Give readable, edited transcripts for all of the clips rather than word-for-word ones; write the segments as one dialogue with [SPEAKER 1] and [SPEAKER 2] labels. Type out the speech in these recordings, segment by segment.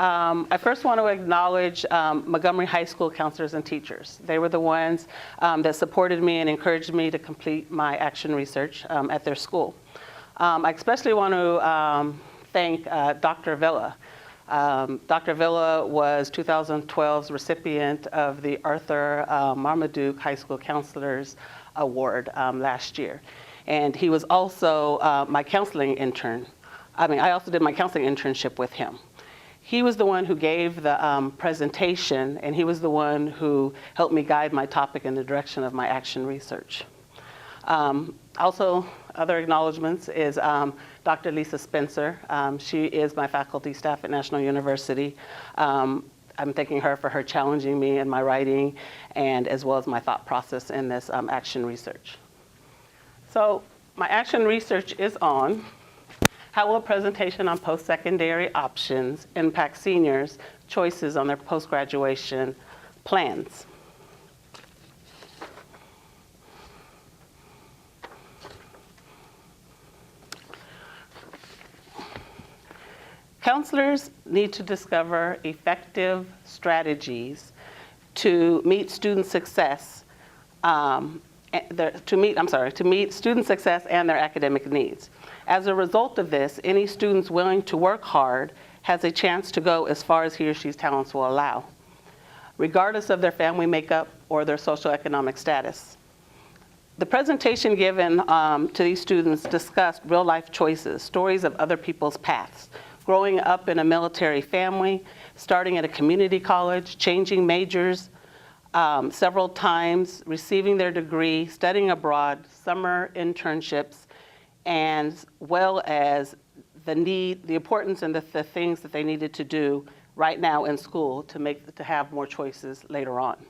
[SPEAKER 1] I first want to acknowledge Montgomery High School counselors and teachers. They were the ones that supported me and encouraged me to complete my action research at their school. I especially want to thank Dr. Villa. Dr. Villa was 2012's recipient of the Arthur Marmaduke High School Counselors Award last year. And he was also my counseling intern. I also did my counseling internship with him. He was the one who gave the presentation, and he was the one who helped me guide my topic in the direction of my action research. Also, other acknowledgments is Dr. Lisa Spencer. She is my faculty staff at National University. I'm thanking her for her challenging me in my writing and as well as my thought process in this action research. So my action research is on how will a presentation on post-secondary options impact seniors' choices on their post-graduation plans? Counselors need to discover effective strategies to meet student success, to meet student success and their academic needs. As a result of this, any students willing to work hard has a chance to go as far as he or she's talents will allow, regardless of their family makeup or their socioeconomic status. The presentation given to these students discussed real-life choices, stories of other people's paths, growing up in a military family, starting at a community college, changing majors several times, receiving their degree, studying abroad, summer internships, and well as the importance and the things that they needed to do right now in school to have more choices later on.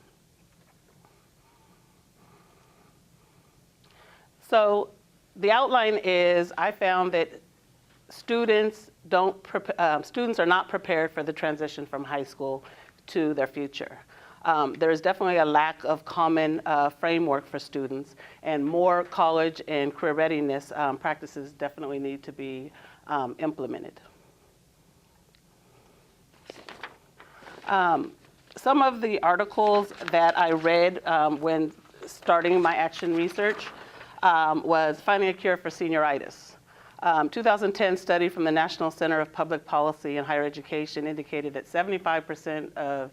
[SPEAKER 1] So the outline is, I found that students are not prepared for the transition from high school to their future. There is definitely a lack of common framework for students, and more college and career readiness practices definitely need to be implemented. Some of the articles that I read when starting my action research was Finding a Cure for Senioritis. 2010 study from the National Center of Public Policy and Higher Education indicated that 75% of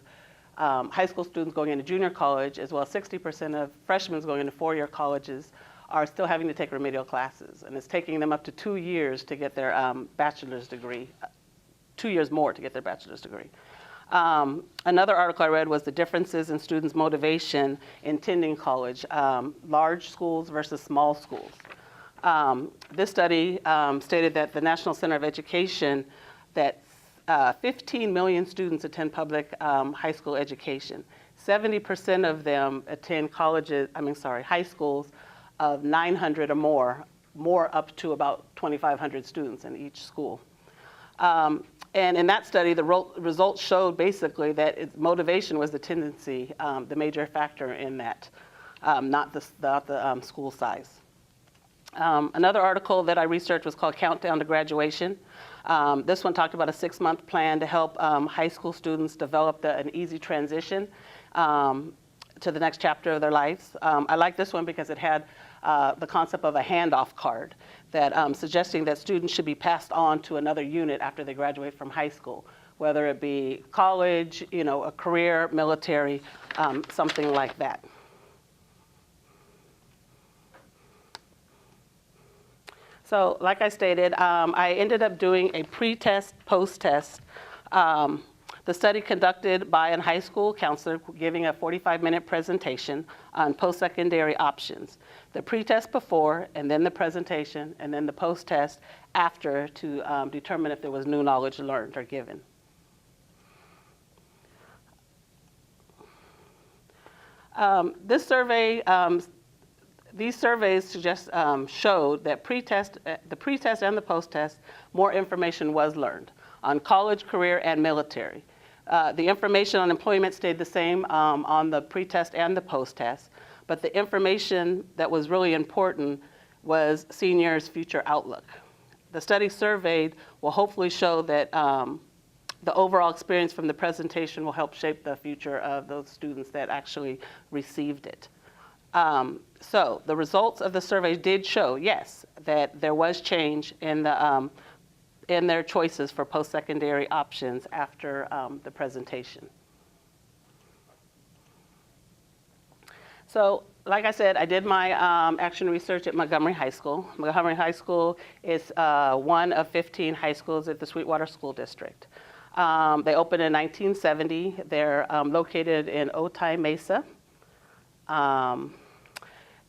[SPEAKER 1] high school students going into junior college, as well as 60% of freshmen going into four-year colleges, are still having to take remedial classes. And it's taking them up to 2 years to get their bachelor's degree, 2 years more to get their bachelor's degree. Another article I read was the differences in students' motivation in attending college, large schools versus small schools. This study stated that the National Center of Education, that 15 million students attend public high school education. 70% of them attend high schools of 900 or more up to about 2,500 students in each school. And in that study, the results showed basically that motivation was the tendency, the major factor in that, not the school size. Another article that I researched was called Countdown to Graduation. This one talked about a 6-month plan to help high school students develop an easy transition to the next chapter of their lives. I like this one because it had the concept of a handoff card that suggesting that students should be passed on to another unit after they graduate from high school, whether it be college, a career, military, something like that. So like I stated, I ended up doing a pre-test, post-test. The study conducted by a high school counselor giving a 45-minute presentation on post-secondary options. The pre-test before, and then the presentation, and then the post-test after to determine if there was new knowledge learned or given. These surveys showed that the pre-test and the post-test, more information was learned on college, career, and military. The information on employment stayed the same on the pre-test and the post-test, but the information that was really important was seniors' future outlook. The study surveyed will hopefully show that the overall experience from the presentation will help shape the future of those students that actually received it. So the results of the survey did show, yes, that there was change in their choices for post-secondary options after the presentation. So, like I said, I did my action research at Montgomery High School. Montgomery High School is one of 15 high schools at the Sweetwater School District. They opened in 1970. They're located in Otay Mesa.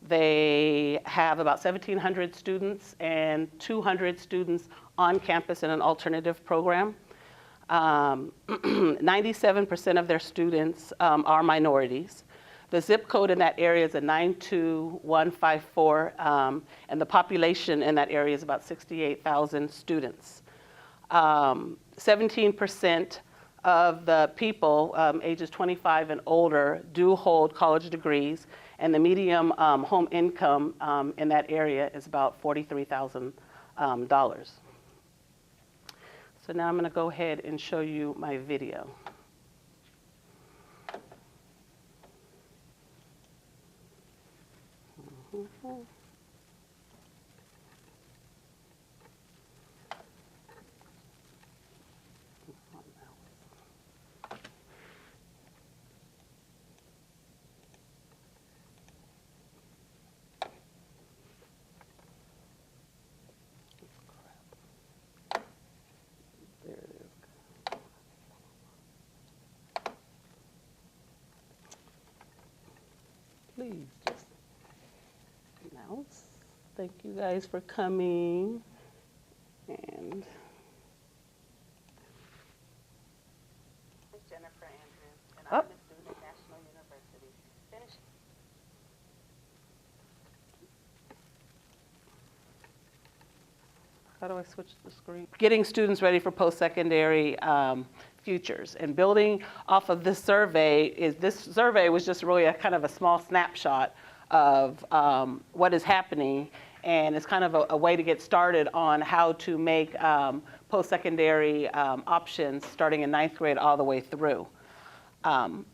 [SPEAKER 1] They have about 1,700 students and 200 students on campus in an alternative program. 97% of their students are minorities. The zip code in that area is a 92154, and the population in that area is about 68,000 students. 17% of the people ages 25 and older do hold college degrees, and the median home income in that area is about $43,000. So now I'm going to go ahead and show you my video. There it is. Please just announce. Thank you guys for coming. And it's Jennifer Andrews, and I'm a student at National University. Finish. How do I switch the screen? Getting students ready for post-secondary futures, and building off of this survey was just really a kind of a small snapshot of what is happening, and it's kind of a way to get started on how to make post-secondary options starting in 9th grade all the way through. Some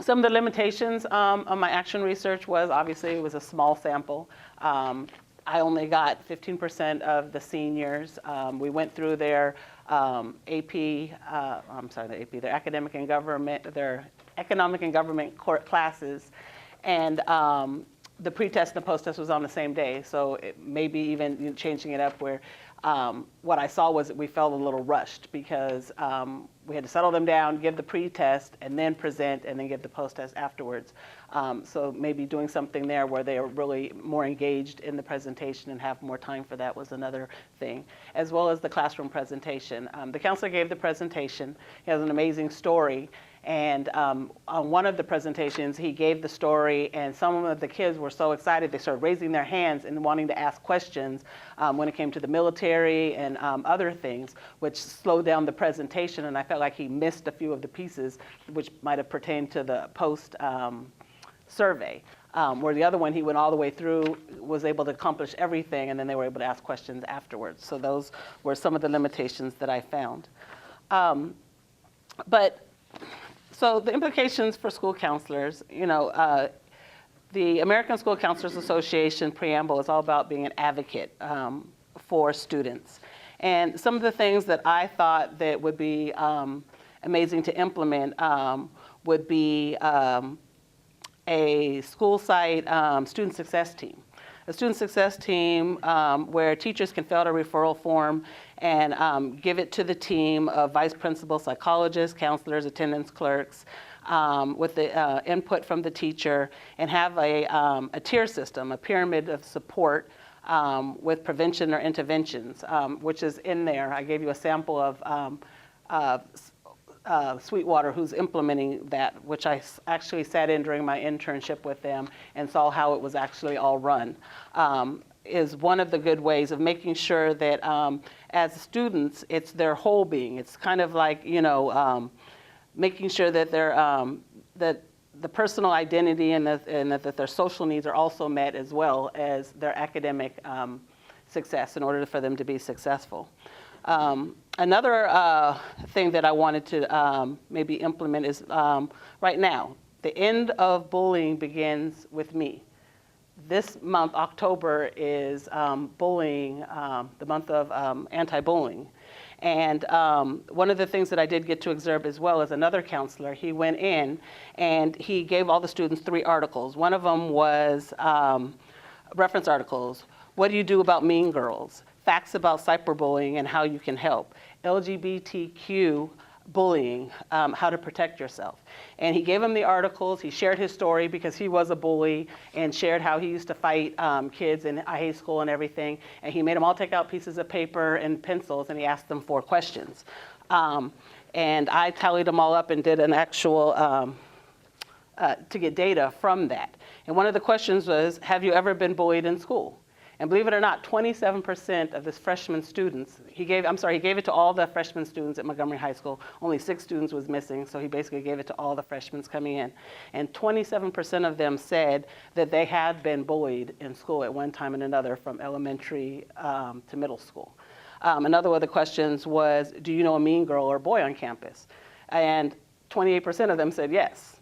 [SPEAKER 1] of the limitations on my action research was, obviously, it was a small sample. I only got 15% of the seniors. We went through their their academic and government, their economic and government classes, and the pretest and the post-test was on the same day. So maybe even changing it up where what I saw was that we felt a little rushed because we had to settle them down, give the pretest, and then present, and then give the post-test afterwards. So maybe doing something there where they are really more engaged in the presentation and have more time for that was another thing, as well as the classroom presentation. The counselor gave the presentation. He has an amazing story. And on one of the presentations, he gave the story, and some of the kids were so excited, they started raising their hands and wanting to ask questions when it came to the military and other things, which slowed down the presentation, and I felt like he missed a few of the pieces which might have pertained to the post survey. Where the other one, he went all the way through, was able to accomplish everything, and then they were able to ask questions afterwards. So those were some of the limitations that I found. So the implications for school counselors, the American School Counselors Association preamble is all about being an advocate for students. And some of the things that I thought that would be amazing to implement would be a school site student success team. A student success team where teachers can fill out a referral form and give it to the team of vice principals, psychologists, counselors, attendance clerks, with the input from the teacher, and have a tier system, a pyramid of support with prevention or interventions, which is in there. I gave you a sample of Sweetwater, who's implementing that, which I actually sat in during my internship with them and saw how it was actually all run, is one of the good ways of making sure that as students, it's their whole being. It's kind of like, making sure that that the personal identity and that their social needs are also met, as well as their academic success, in order for them to be successful. Another thing that I wanted to maybe implement is right now, the end of bullying begins with me. This month, October, is bullying, the month of anti-bullying. And one of the things that I did get to observe as well as another counselor, he went in and he gave all the students 3 articles. One of them was reference articles. What do you do about mean girls? Facts about cyberbullying and how you can help. LGBTQ bullying, how to protect yourself. And he gave them the articles. He shared his story because he was a bully and shared how he used to fight kids in high school and everything. And he made them all take out pieces of paper and pencils and he asked them 4 questions. And I tallied them all up and did an actual, to get data from that. And one of the questions was, have you ever been bullied in school? And believe it or not, 27% of the freshman students, he gave it to all the freshman students at Montgomery High School. Only 6 students was missing, so he basically gave it to all the freshmen coming in. And 27% of them said that they had been bullied in school at one time and another from elementary to middle school. Another one of the questions was, do you know a mean girl or boy on campus? And 28% of them said yes.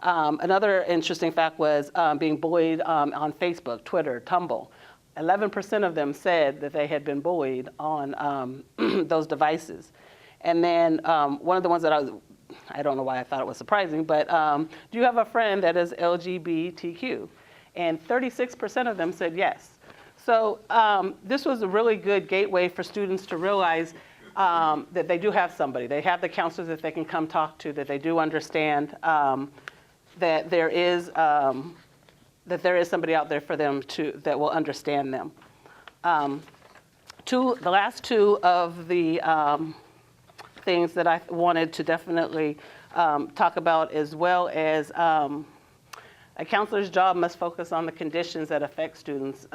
[SPEAKER 1] Another interesting fact was being bullied on Facebook, Twitter, Tumblr. 11% of them said that they had been bullied on those devices. And then one of the ones that I don't know why I thought it was surprising, but do you have a friend that is LGBTQ? And 36% of them said yes. So this was a really good gateway for students to realize that they do have somebody. They have the counselors that they can come talk to, that they do understand that there is somebody out there for them that will understand them. The last 2 of the things that I wanted to definitely talk about, as well as a counselor's job must focus on the conditions that affect students'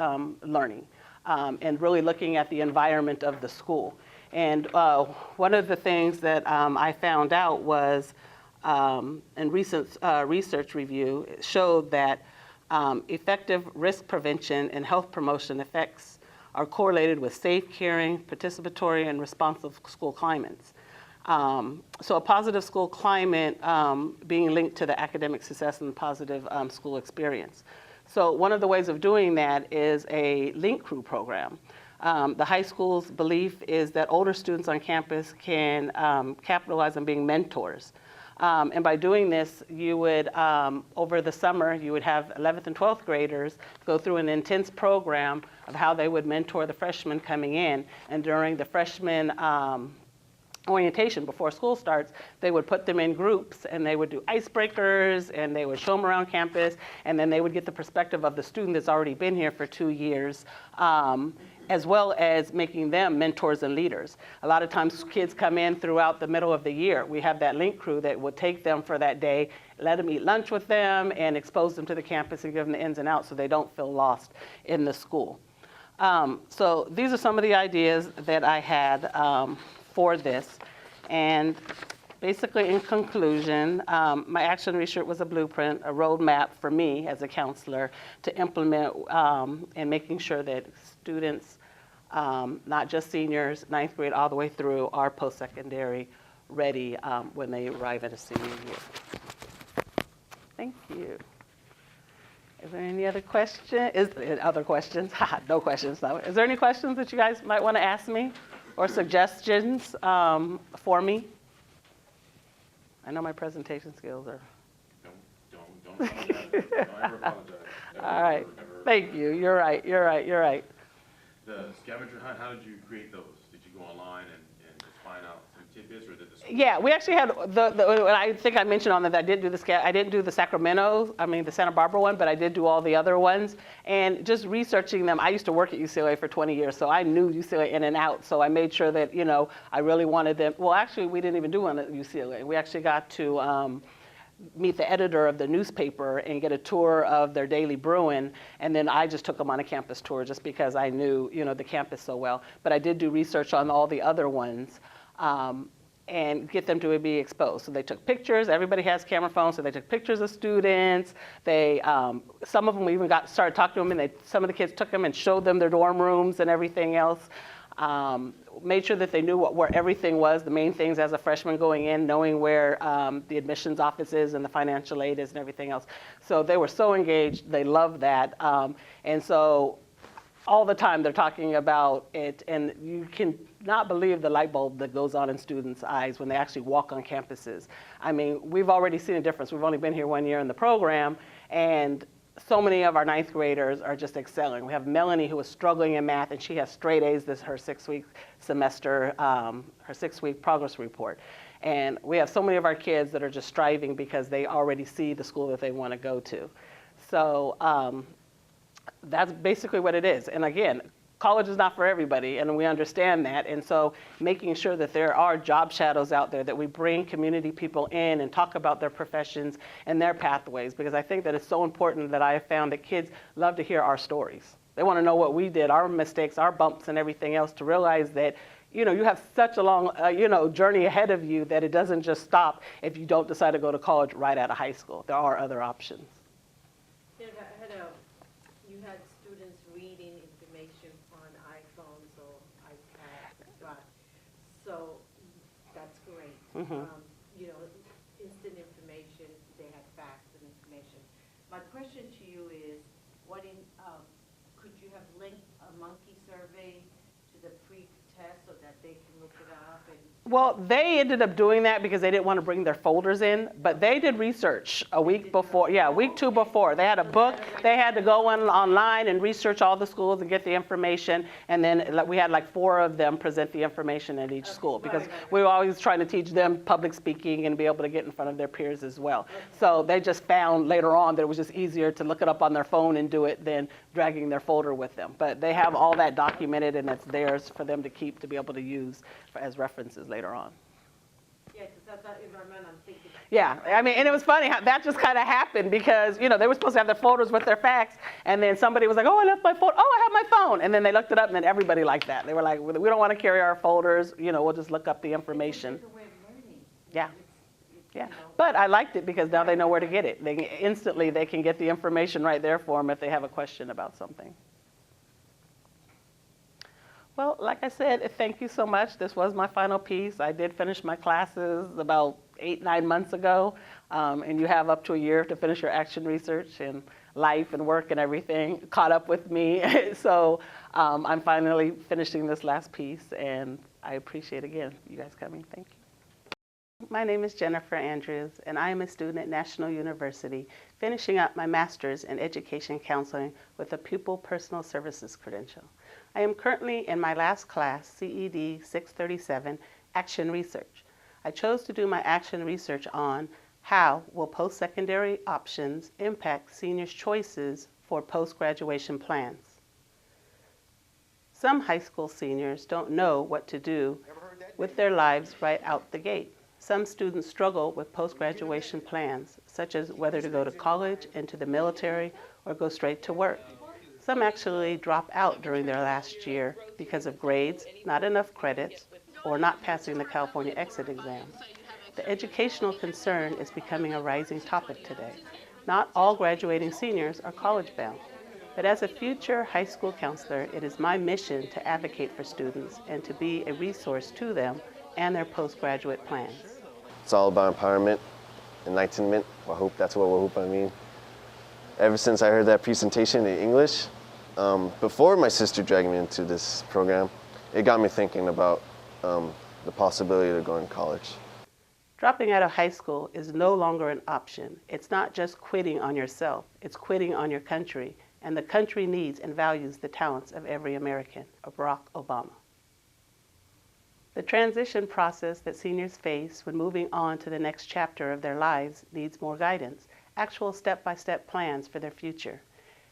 [SPEAKER 1] learning and really looking at the environment of the school. And one of the things that I found out was, in recent research review, it showed that effective risk prevention and health promotion effects are correlated with safe, caring, participatory, and responsive school climates. So a positive school climate being linked to the academic success and positive school experience. So one of the ways of doing that is a link crew program. The high school's belief is that older students on campus can capitalize on being mentors. And by doing this, you would, over the summer, you would have 11th and 12th graders go through an intense program of how they would mentor the freshmen coming in. And during the freshman orientation before school starts, they would put them in groups and they would do icebreakers and they would show them around campus, and then they would get the perspective of the student that's already been here for 2 years. As well as making them mentors and leaders. A lot of times kids come in throughout the middle of the year. We have that link crew that would take them for that day, let them eat lunch with them, and expose them to the campus and give them the ins and outs so they don't feel lost in the school. So these are some of the ideas that I had for this. And basically, in conclusion, my action research was a blueprint, a roadmap for me as a counselor to implement and making sure that students, not just seniors, 9th grade all the way through, are post-secondary ready when they arrive at a senior year. Thank you. Is there any other question? Other questions? No questions, no. Is there any questions that you guys might want to ask me or suggestions for me? I know my presentation skills are. Don't apologize. Don't ever apologize. All right. Thank you. You're right.
[SPEAKER 2] The scavenger hunt, how did you create those? Did you go online and just find out some tidbits, or did the school?
[SPEAKER 1] Yeah, we actually had I think I mentioned on that I didn't do the the Santa Barbara one, but I did do all the other ones. And just researching them, I used to work at UCLA for 20 years, so I knew UCLA in and out. So I made sure that, I really wanted them. Well, actually, we didn't even do one at UCLA. We actually got to meet the editor of the newspaper and get a tour of their daily Bruin, and then I just took them on a campus tour just because I knew the campus so well. But I did do research on all the other ones and get them to be exposed. So they took pictures. Everybody has camera phones, so they took pictures of students. They some of them we even started talking to them, and some of the kids took them and showed them their dorm rooms and everything else. Made sure that they knew where everything was, the main things as a freshman going in, knowing where the admissions office is and the financial aid is and everything else. So they were so engaged, they loved that. And so all the time they're talking about it, and you can not believe the light bulb that goes on in students' eyes when they actually walk on campuses. I mean, we've already seen a difference. We've only been here 1 year in the program, and so many of our ninth graders are just excelling. We have Melanie, who is struggling in math, and she has straight A's this her 6-week semester, her 6-week progress report. And we have so many of our kids that are just striving because they already see the school that they want to go to. So that's basically what it is. And again, college is not for everybody, and we understand that. And so making sure that there are job shadows out there, that we bring community people in and talk about their professions and their pathways, because I think that it's so important that I have found that kids love to hear our stories. They want to know what we did, our mistakes, our bumps and everything else, to realize that, you know, you have such a long, journey ahead of you that it doesn't just stop if you don't decide to go to college right out of high school. There are other options.
[SPEAKER 3] Yeah, you had students reading information on iPhones or iPads, so that's great.
[SPEAKER 1] Mm-hmm.
[SPEAKER 3] Instant information, they had facts and information. My question to you is, could you have linked a monkey survey to the pre-test so that they can look it up?
[SPEAKER 1] Well, they ended up doing that because they didn't want to bring their folders in, but they did research a week before, week 2 before. They had a book, they had to go online and research all the schools and get the information, and then we had like 4 of them present the information at each school, because we were always trying to teach them public speaking and be able to get in front of their peers as well. So they just found later on that it was just easier to look it up on their phone and do it than dragging their folder with them. But they have all that documented, and it's theirs for them to keep, to be able to use as references later on.
[SPEAKER 3] Yeah, because that's that environment I'm thinking.
[SPEAKER 1] Yeah, I mean, and it was funny how that just kind of happened, because, they were supposed to have their folders with their facts, and then somebody was like, oh, I left my phone. Oh, I have my phone. And then they looked it up, and then everybody liked that. They were like, we don't want to carry our folders. We'll just look up the information.
[SPEAKER 3] It's a way of learning.
[SPEAKER 1] Yeah. Yeah, but I liked it because now they know where to get it. Instantly they can get the information right there for them if they have a question about something. Well, like I said, thank you so much. This was my final piece. I did finish my classes about 8-9 months ago, and you have up to a year to finish your action research, and life and work and everything caught up with me. So I'm finally finishing this last piece, and I appreciate, again, you guys coming. Thank you. My name is Jennifer Andrews, and I am a student at National University, finishing up my master's in education counseling with a pupil personal services credential. I am currently in my last class, CED 637, Action Research. I chose to do my action research on how will post-secondary options impact seniors' choices for post-graduation plans. Some high school seniors don't know what to do with their lives right out the gate. Some students struggle with post-graduation plans, such as whether to go to college, into the military, or go straight to work. Some actually drop out during their last year because of grades, not enough credits, or not passing the California exit exam. The educational concern is becoming a rising topic today. Not all graduating seniors are college-bound, but as a future high school counselor, it is my mission to advocate for students and to be a resource to them and their postgraduate plans.
[SPEAKER 4] It's all about empowerment, enlightenment. That's what Wahoop I mean. Ever since I heard that presentation in English, before my sister dragged me into this program, it got me thinking about the possibility of going to college.
[SPEAKER 1] Dropping out of high school is no longer an option. It's not just quitting on yourself, it's quitting on your country, and the country needs and values the talents of every American, of Barack Obama. The transition process that seniors face when moving on to the next chapter of their lives needs more guidance, actual step-by-step plans for their future.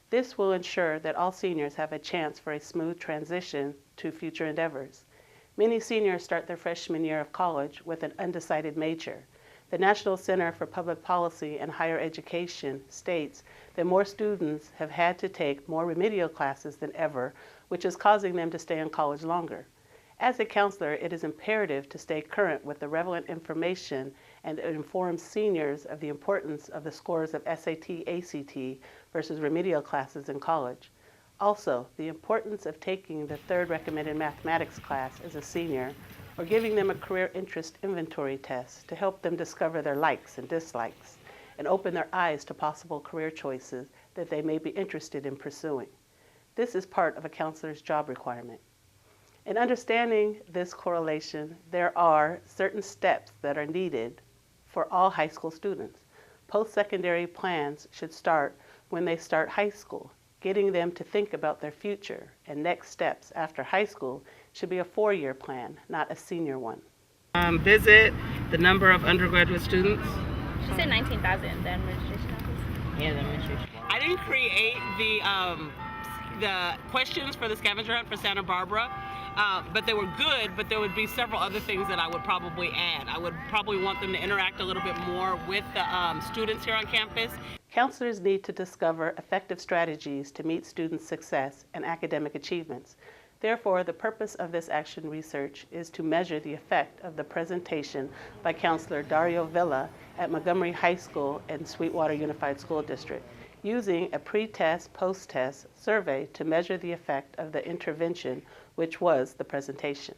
[SPEAKER 1] This will ensure that all seniors have a chance for a smooth transition to future endeavors. Many seniors start their freshman year of college with an undecided major. The National Center for Public Policy and Higher Education states that more students have had to take more remedial classes than ever, which is causing them to stay in college longer. As a counselor, it is imperative to stay current with the relevant information and inform seniors of the importance of the scores of SAT, ACT versus remedial classes in college. Also, the importance of taking the third recommended mathematics class as a senior, or giving them a career interest inventory test to help them discover their likes and dislikes and open their eyes to possible career choices that they may be interested in pursuing. This is part of a counselor's job requirement. In understanding this correlation, there are certain steps that are needed for all high school students. Post-secondary plans should start when they start high school. Getting them to think about their future and next steps after high school should be a 4-year plan, not a senior one. Visit the number of undergraduate students.
[SPEAKER 5] She said 19,000, the administration office.
[SPEAKER 1] Yeah, the administration. I didn't create the questions for the scavenger hunt for Santa Barbara, but they were good, but there would be several other things that I would probably add. I would probably want them to interact a little bit more with the students here on campus. Counselors need to discover effective strategies to meet students' success and academic achievements. Therefore, the purpose of this action research is to measure the effect of the presentation by Counselor Dario Villa at Montgomery High School and Sweetwater Unified School District, using a pre-test, post-test survey to measure the effect of the intervention, which was the presentation.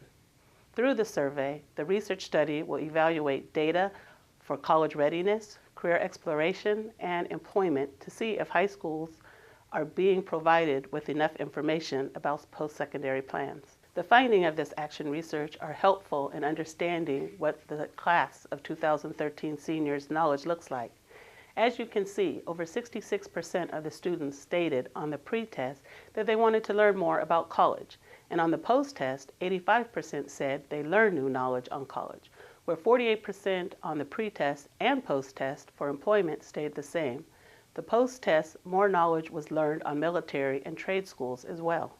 [SPEAKER 1] Through the survey, the research study will evaluate data for college readiness, career exploration, and employment to see if high schools are being provided with enough information about post-secondary plans. The findings of this action research are helpful in understanding what the class of 2013 seniors' knowledge looks like. As you can see, over 66% of the students stated on the pre-test that they wanted to learn more about college, and on the post-test, 85% said they learned new knowledge on college, where 48% on the pre-test and post-test for employment stayed the same. The post-test, more knowledge was learned on military and trade schools as well.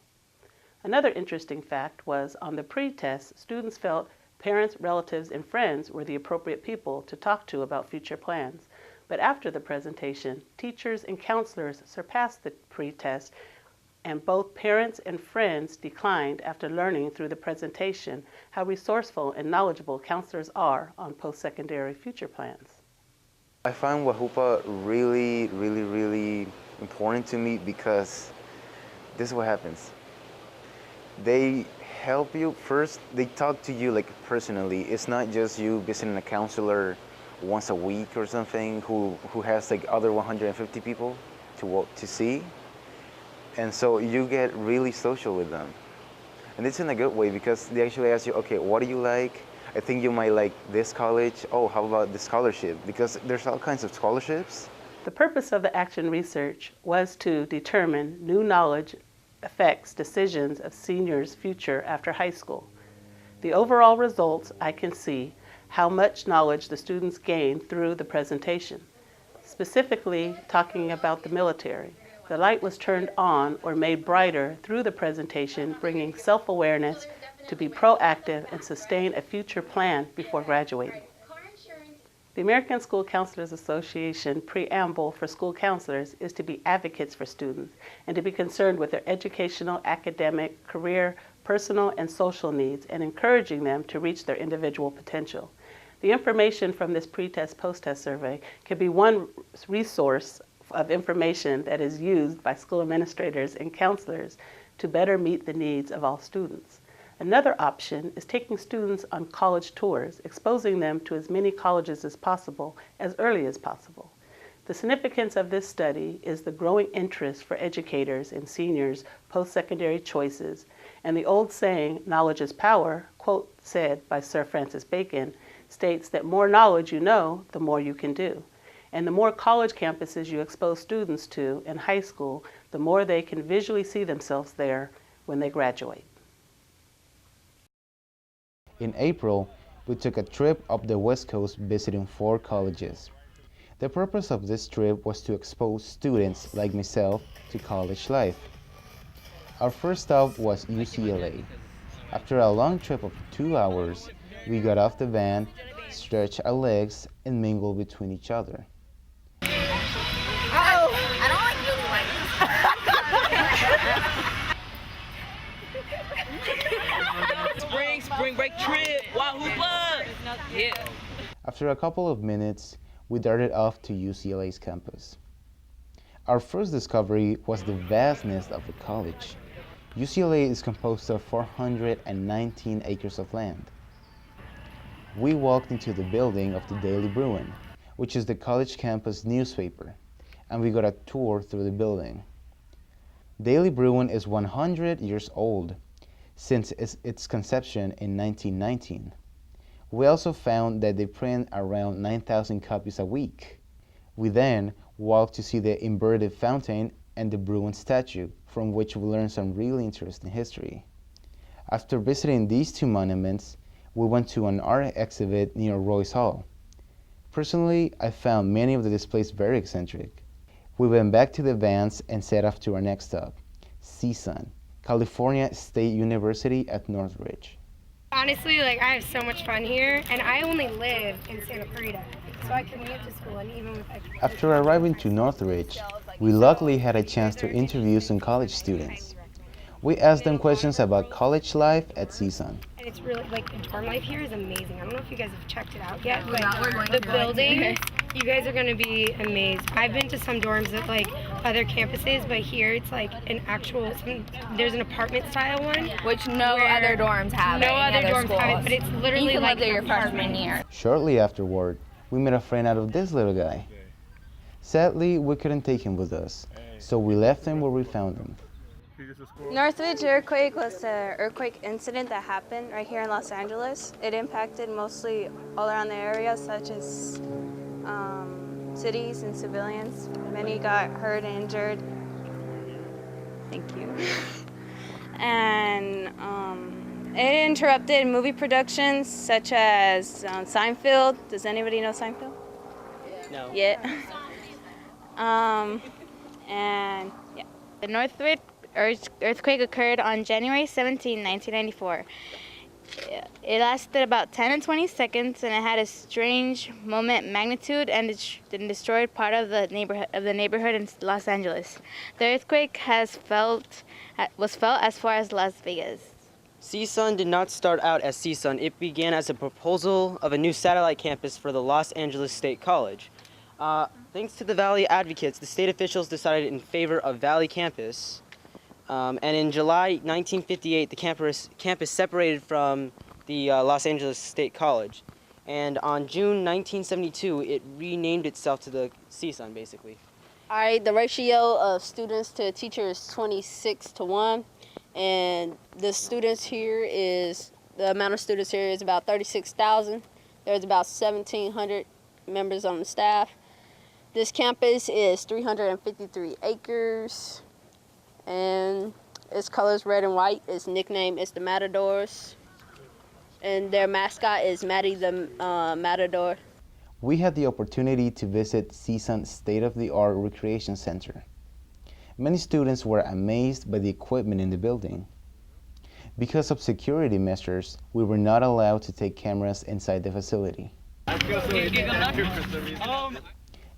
[SPEAKER 1] Another interesting fact was on the pre-test, students felt parents, relatives, and friends were the appropriate people to talk to about future plans. But after the presentation, teachers and counselors surpassed the pre-test, and both parents and friends declined after learning through the presentation how resourceful and knowledgeable counselors are on post-secondary future plans.
[SPEAKER 6] I find WAHUPA really important to me because this is what happens. They help you first, they talk to you like personally. It's not just you visiting a counselor once a week or something who has like other 150 people to see. And so you get really social with them. And it's in a good way because they actually ask you, okay, what do you like? I think you might like this college. Oh, how about the scholarship? Because there's all kinds of scholarships.
[SPEAKER 1] The purpose of the action research was to determine new knowledge affects decisions of seniors' future after high school. The overall results, I can see how much knowledge the students gained through the presentation. Specifically, talking about the military, the light was turned on or made brighter through the presentation, bringing self-awareness to be proactive and sustain a future plan before graduating. The American School Counselors Association preamble for school counselors is to be advocates for students and to be concerned with their educational, academic, career, personal, and social needs and encouraging them to reach their individual potential. The information from this pre-test, post-test survey can be one resource of information that is used by school administrators and counselors to better meet the needs of all students. Another option is taking students on college tours, exposing them to as many colleges as possible as early as possible. The significance of this study is the growing interest for educators and seniors' post-secondary choices, and the old saying, knowledge is power, quote said by Sir Francis Bacon, states that more knowledge you know, the more you can do. And the more college campuses you expose students to in high school, the more they can visually see themselves there when they graduate.
[SPEAKER 7] In April, we took a trip up the West Coast visiting 4 colleges. The purpose of this trip was to expose students like myself to college life. Our first stop was UCLA. After a long trip of 2 hours, we got off the van, stretched our legs, and mingled between each other.
[SPEAKER 8] Spring break trip, WAHUPA! Yeah.
[SPEAKER 7] After a couple of minutes, we darted off to UCLA's campus. Our first discovery was the vastness of the college. UCLA is composed of 419 acres of land. We walked into the building of the Daily Bruin, which is the college campus newspaper, and we got a tour through the building. Daily Bruin is 100 years old, since its conception in 1919. We also found that they print around 9,000 copies a week. We then walked to see the inverted fountain and the Bruin statue, from which we learned some really interesting history. After visiting these two monuments, we went to an art exhibit near Royce Hall. Personally, I found many of the displays very eccentric. We went back to the vans and set off to our next stop, CSUN, California State University at Northridge.
[SPEAKER 9] Honestly, I have so much fun here, and I only live in Santa Clarita, so I commute to school, and even with
[SPEAKER 7] After arriving to Northridge, we luckily had a chance to interview some college students. We asked them questions about college life at CSUN.
[SPEAKER 9] And it's really, the dorm life here is amazing. I don't know if you guys have checked it out yet, but the building, you guys are going to be amazed. I've been to some dorms at, other campuses, but here it's, an actual, there's an apartment-style one.
[SPEAKER 5] Which no other dorms have.
[SPEAKER 9] No other dorms have it, but it's literally
[SPEAKER 5] you can live there your
[SPEAKER 9] an
[SPEAKER 5] freshman
[SPEAKER 9] apartment.
[SPEAKER 5] year.
[SPEAKER 7] Shortly afterward, we met a friend out of this little guy. Sadly, we couldn't take him with us, so we left him where we found him.
[SPEAKER 10] Northridge earthquake was an earthquake incident that happened right here in Los Angeles. It impacted mostly all around the area, such as cities and civilians. Many got hurt and injured. Thank you. And it interrupted movie productions such as Seinfeld. Does anybody know Seinfeld?
[SPEAKER 8] No.
[SPEAKER 10] Yeah. And yeah.
[SPEAKER 5] The Northridge earthquake occurred on January 17, 1994. It lasted about 10 and 20 seconds, and it had a strange moment magnitude and destroyed part of the neighborhood in Los Angeles. The earthquake was felt as far as Las Vegas.
[SPEAKER 11] CSUN did not start out as CSUN. It began as a proposal of a new satellite campus for the Los Angeles State College. Thanks to the Valley advocates, the state officials decided in favor of Valley Campus. And in July 1958, the campus separated from the Los Angeles State College. And on June 1972, it renamed itself to the CSUN, basically.
[SPEAKER 12] All right, the ratio of students to teachers is 26-1. And the amount of students here is about 36,000. There's about 1,700 members on the staff. This campus is 353 acres. And its colors red and white. Its nickname is the Matadors. And their mascot is Matty the Matador.
[SPEAKER 7] We had the opportunity to visit CSUN's state-of-the-art recreation center. Many students were amazed by the equipment in the building. Because of security measures, we were not allowed to take cameras inside the facility.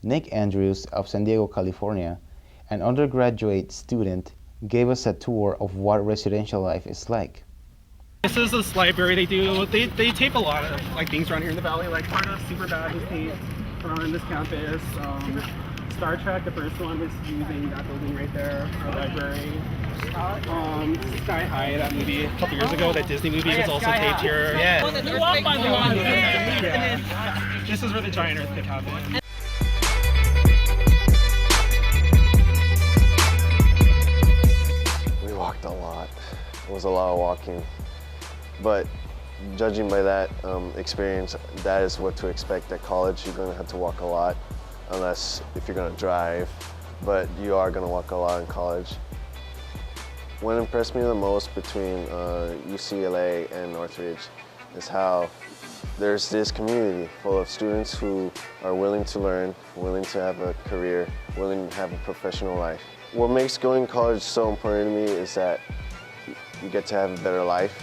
[SPEAKER 7] Nick Andrews of San Diego, California, an undergraduate student, gave us a tour of what residential life is like.
[SPEAKER 13] This is this library. They tape a lot of things around here in the valley, part of Superbad was taped around this campus. Star Trek, the first one, was using that building right there, our library. Sky High, that movie a couple years ago, that Disney movie was also taped here. Yeah. This is where the giant earthquake happened.
[SPEAKER 4] We walked a lot. It was a lot of walking. But judging by that experience, that is what to expect at college. You're gonna have to walk a lot, if you're gonna drive, but you are gonna walk a lot in college. What impressed me the most between UCLA and Northridge is how there's this community full of students who are willing to learn, willing to have a career, willing to have a professional life. What makes going to college so important to me is that you get to have a better life,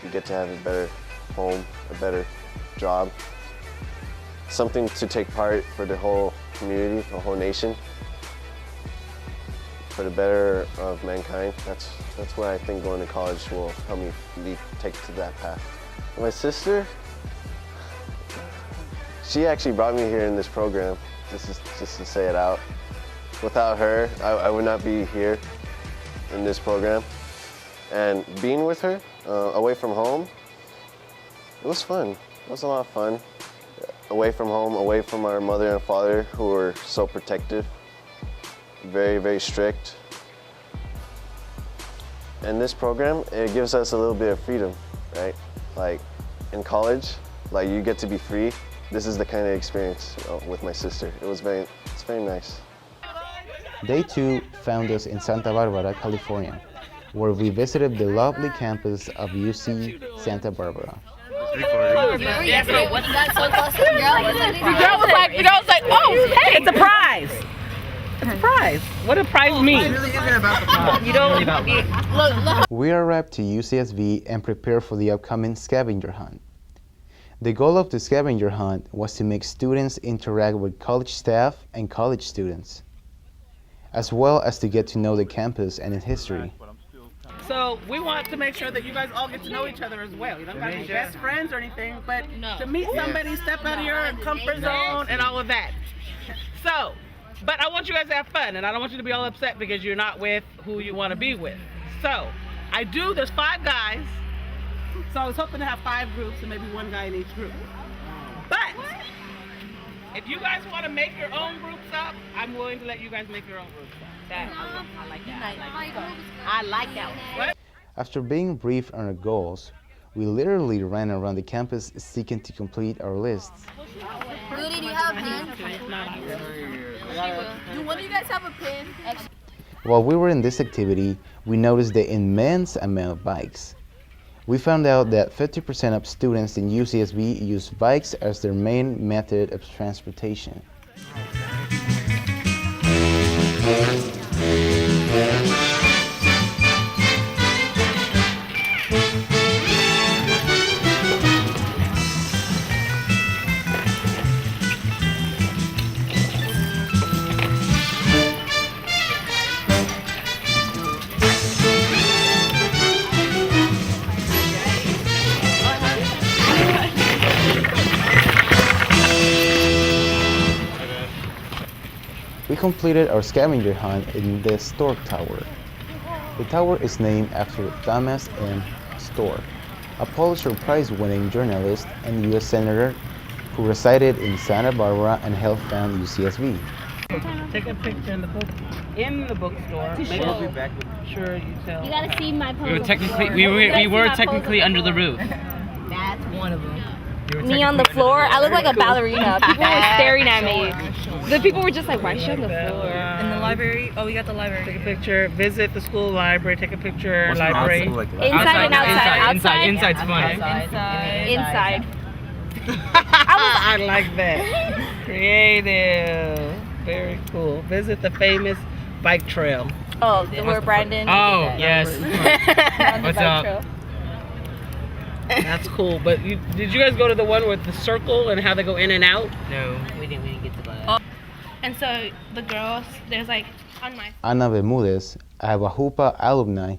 [SPEAKER 4] you get to have a better home, a better job, something to take part for the whole community, the whole nation, for the better of mankind. That's what I think going to college will help me take to that path. My sister, she actually brought me here in this program, just to say it out. Without her, I would not be here in this program. And being with her, away from home, it was fun. It was a lot of fun. Away from home, away from our mother and father, who were so protective, very, very strict. And this program, it gives us a little bit of freedom, right? Like in college, like you get to be free. This is the kind of experience, you know, with my sister. It's very nice.
[SPEAKER 7] Day 2 found us in Santa Barbara, California, where we visited the lovely campus of UC Santa Barbara.
[SPEAKER 8] The girl was like, oh, hey, it's a prize. It's a prize. What did prize mean? It really isn't about the prize. You don't. Look.
[SPEAKER 7] We arrived to UCSB and prepared for the upcoming scavenger hunt. The goal of the scavenger hunt was to make students interact with college staff and college students, as well as to get to know the campus and its history.
[SPEAKER 1] So we want to make sure that you guys all get to know each other as well. You don't gotta be best friends or anything, but to meet somebody, step out of your comfort zone and all of that. So, but I want you guys to have fun, and I don't want you to be all upset because you're not with who you want to be with. So, there's 5 guys, so I was hoping to have 5 groups and maybe 1 guy in each group. But if you guys want to make your own groups up, I'm willing to let you guys make your own groups up. I like that. I like that one.
[SPEAKER 7] After being briefed on our goals, we literally ran around the campus seeking to complete our lists.
[SPEAKER 14] Rudy, do you have a pen? Do one of you guys have a pen?
[SPEAKER 7] While we were in this activity, we noticed the immense amount of bikes. We found out that 50% of students in UCSB use bikes as their main method of transportation. We completed our scavenger hunt in the Stork Tower. The tower is named after Thomas M. Stork, a Pulitzer Prize-winning journalist and U.S. Senator who resided in Santa Barbara and helped found UCSB.
[SPEAKER 1] Take a picture in the bookstore. Maybe we'll be back with sure you tell.
[SPEAKER 14] You gotta see my pose.
[SPEAKER 11] We were technically under the roof.
[SPEAKER 14] That's one of them.
[SPEAKER 5] Me on the floor, I look like a ballerina. People were staring at me. The people were just like, why is she on the floor?
[SPEAKER 8] In the library. Oh, we got the library.
[SPEAKER 1] Take a picture. Visit the school library. Take a picture.
[SPEAKER 11] What's
[SPEAKER 1] library.
[SPEAKER 5] Inside and outside.
[SPEAKER 11] Inside's fun.
[SPEAKER 5] Inside.
[SPEAKER 1] I like that. Creative. Very cool. Visit the famous bike trail.
[SPEAKER 5] Oh, where Brandon.
[SPEAKER 11] Oh, yes. What's up?
[SPEAKER 1] That's cool. But did you guys go to the one with the circle and how they go in and out?
[SPEAKER 11] No, we didn't get to that.
[SPEAKER 5] And so the girls, there's like on my.
[SPEAKER 7] Ana Bermudez, a WAHUPA alumni,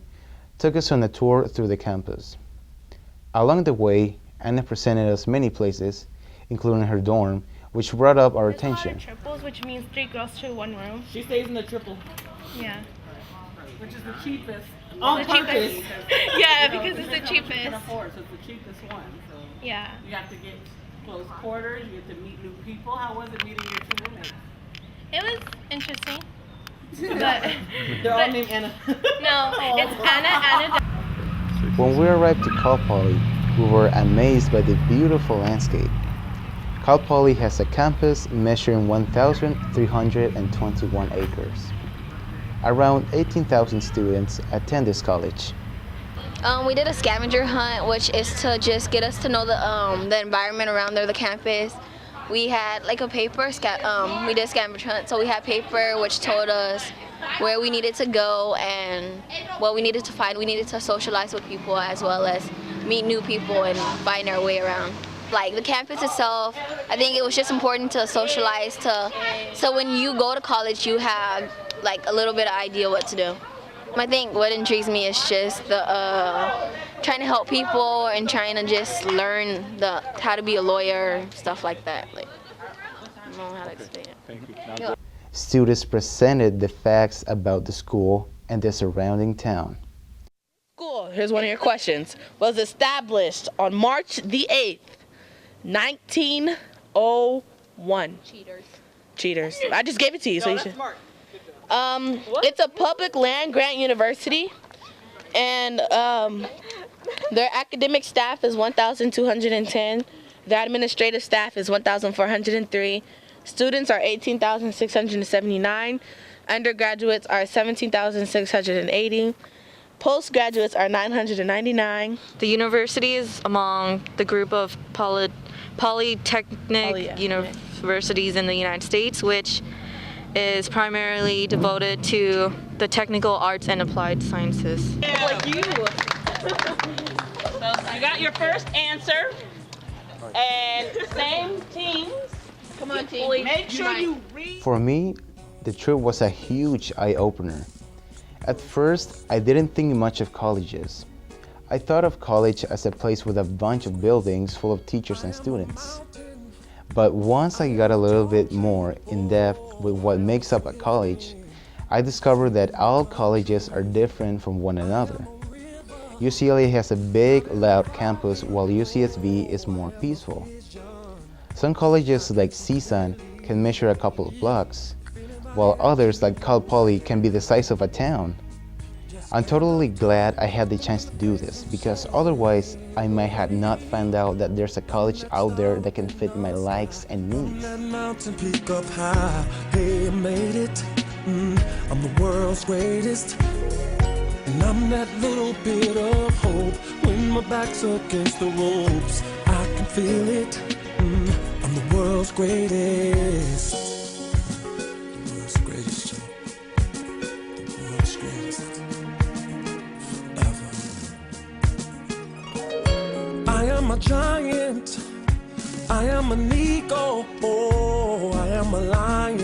[SPEAKER 7] took us on a tour through the campus. Along the way, Ana presented us many places, including her dorm, which brought up our attention.
[SPEAKER 5] Triples, which means 3 girls to 1 room.
[SPEAKER 1] She stays in the triple.
[SPEAKER 5] Yeah.
[SPEAKER 1] Which is the cheapest.
[SPEAKER 5] The cheapest. Yeah, because it's the cheapest.
[SPEAKER 1] Can afford, so it's the cheapest one. So
[SPEAKER 5] yeah.
[SPEAKER 1] You have to get close quarters. You get to meet new people. How was it meeting your 2 roommates?
[SPEAKER 5] It was interesting. But
[SPEAKER 1] they're all named Anna.
[SPEAKER 5] No, it's Anna.
[SPEAKER 7] When we arrived to Cal Poly, we were amazed by the beautiful landscape. Cal Poly has a campus measuring 1,321 acres. Around 18,000 students attend this college.
[SPEAKER 10] We did a scavenger hunt, which is to just get us to know the environment around there, the campus. We had like a paper, we did a scavenger hunt, so we had paper which told us where we needed to go and what we needed to find. We needed to socialize with people as well as meet new people and find our way around. Like the campus itself, I think it was just important to socialize so when you go to college you have like a little bit of idea what to do. I think what intrigues me is just the trying to help people and trying to just learn how to be a lawyer, stuff like that. Like, I don't know how to explain it.
[SPEAKER 7] Thank you. Students presented the facts about the school and the surrounding town.
[SPEAKER 8] School, here's one of your questions, was established on March the 8th, 1901. Cheaters. I just gave it to you, so you should. It's a public land grant university, and their academic staff is 1,210. Their administrative staff is 1,403. Students are 18,679. Undergraduates are 17,680. Postgraduates are 999.
[SPEAKER 15] The university is among the group of polytechnic universities in the United States, which is primarily devoted to the technical arts and applied sciences.
[SPEAKER 8] Like you. So you got your first answer. And same teams. Come on, team. Make sure you read.
[SPEAKER 7] For me, the trip was a huge eye-opener. At first, I didn't think much of colleges. I thought of college as a place with a bunch of buildings full of teachers and students. But once I got a little bit more in depth with what makes up a college, I discovered that all colleges are different from one another. UCLA has a big, loud campus, while UCSB is more peaceful. Some colleges like CSUN can measure a couple of blocks, while others like Cal Poly can be the size of a town. I'm totally glad I had the chance to do this, because otherwise I might have not found out that there's a college out there that can fit my likes and needs.
[SPEAKER 16] That mountain peak up high, hey, I made it. I'm the world's greatest. And I'm that little bit of hope when my back's against the ropes. I can feel it. I'm the world's greatest. The world's greatest, Joe. The world's greatest. Ever. I am a giant. I am an eagle. Oh, I am a lion.